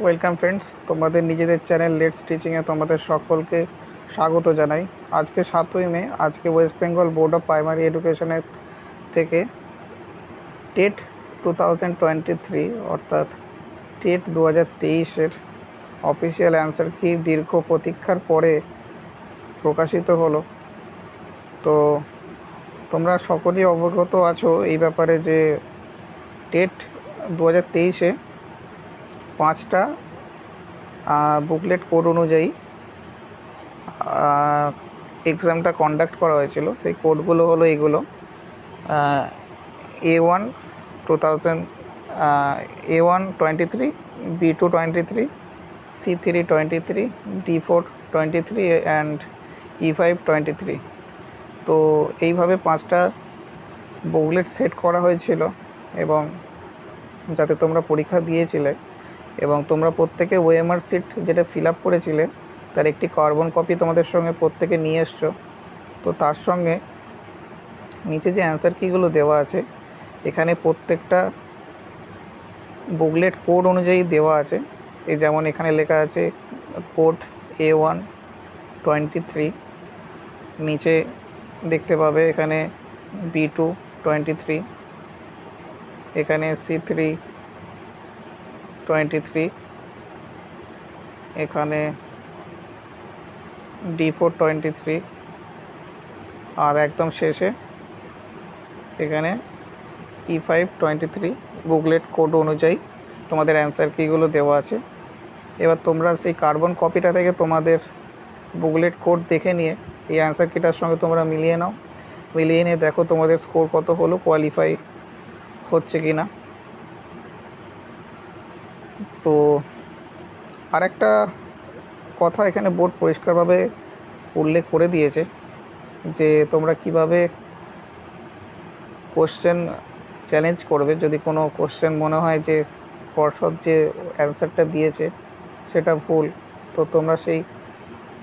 Welcome friends, তোমাদের নিজেদের channel let's টিচিংয়ে তোমাদের সকলকে স্বাগত জানাই। আজকে 7ই মে, আজকে West Bengal board of primary এডুকেশনের থেকে টেট 2023 অর্থাৎ টেট 2023-এর অফিসিয়াল অ্যান্সার কি দীর্ঘ প্রতীক্ষার পরে প্রকাশিত হলো। তো তোমরা সকলেই অবগত আছো এই ব্যাপারে যে টেট 2023-এ 5টা বুকলেট কোড অনুযায়ী এক্সামটা কন্ডাক্ট করা হয়েছিল। সেই কোডগুলো হলো এইগুলো: A1 23, B2 23, C3 23, D4 23 and E5 23। তো এইভাবে 5টা বুকলেট সেট করা হয়েছিল এবং যাতে তোমরা পরীক্ষা দিয়েছিলে এবং তোমরা প্রত্যেকে ওএমআর শিট যেটা ফিল আপ করেছিলে তার একটি কার্বন কপি তোমাদের সঙ্গে প্রত্যেকে নিয়ে এসছো। তো তার সঙ্গে নিচে যে অ্যান্সার কিগুলো দেওয়া আছে, এখানে প্রত্যেকটা বুকলেট কোড অনুযায়ী দেওয়া আছে। এই যেমন এখানে লেখা আছে কোড A1 23, নিচে দেখতে পাবে এখানে B2 23, এখানে C3 23, এখানে D4 23, আর একদম শেষে এখানে E5 23 বুকলেট কোড অনুযায়ী তোমাদের অ্যান্সার কিগুলো দেওয়া আছে। এবার তোমরা সেই কার্বন কপিটা থেকে তোমাদের বুকলেট কোড দেখে নিয়ে এই অ্যান্সার কিটার সঙ্গে তোমরা মিলিয়ে নাও। মিলিয়ে নিয়ে দেখো তোমাদের স্কোর কত হলো, কোয়ালিফাই হচ্ছে কি না। তো আরেকটা কথা এখানে বোর্ড পরিষ্কারভাবে উল্লেখ করে দিয়েছে যে তোমরা কিভাবে কোশ্চেন চ্যালেঞ্জ করবে। যদি কোনো কোশ্চেন মনে হয় যে পর্ষদ যে অ্যান্সারটা দিয়েছে সেটা ভুল, তো তোমরা সেই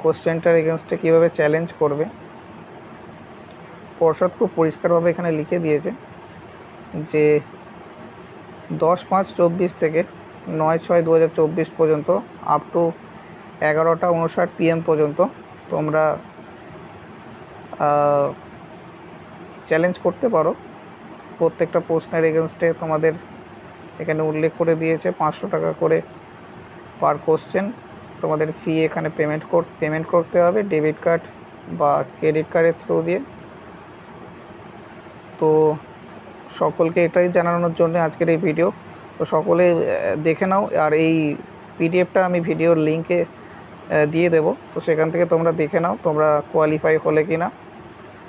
কোশ্চেনটার এগেনস্টে কীভাবে চ্যালেঞ্জ করবে পর্ষদ খুব পরিষ্কারভাবে এখানে লিখে দিয়েছে যে 10/5/24 থেকে 9/6/2024 পর্যন্ত আপ টু 11:59 PM পর্যন্ত তোমরা চ্যালেঞ্জ করতে পারো। প্রত্যেকটা প্রশ্নের এগেনস্টে তোমাদের এখানে উল্লেখ করে দিয়েছে 500 টাকা করে পার কোশ্চেন তোমাদের ফি এখানে পেমেন্ট করতে হবে ডেবিট কার্ড বা ক্রেডিট কার্ডের থ্রু দিয়ে। তো সকলকে এটাই জানানোর জন্য আজকের এই ভিডিও। তো সকলে দেখে নাও, আর এই পিডিএফটা আমি ভিডিওর লিঙ্কে দিয়ে দেব, তো সেখান থেকে তোমরা দেখে নাও তোমরা কোয়ালিফাই হলে কি না।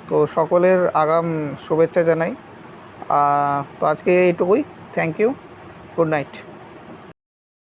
তো সকলের আগাম শুভেচ্ছা জানাই। তো আজকে এইটুকুই। Thank you, good night.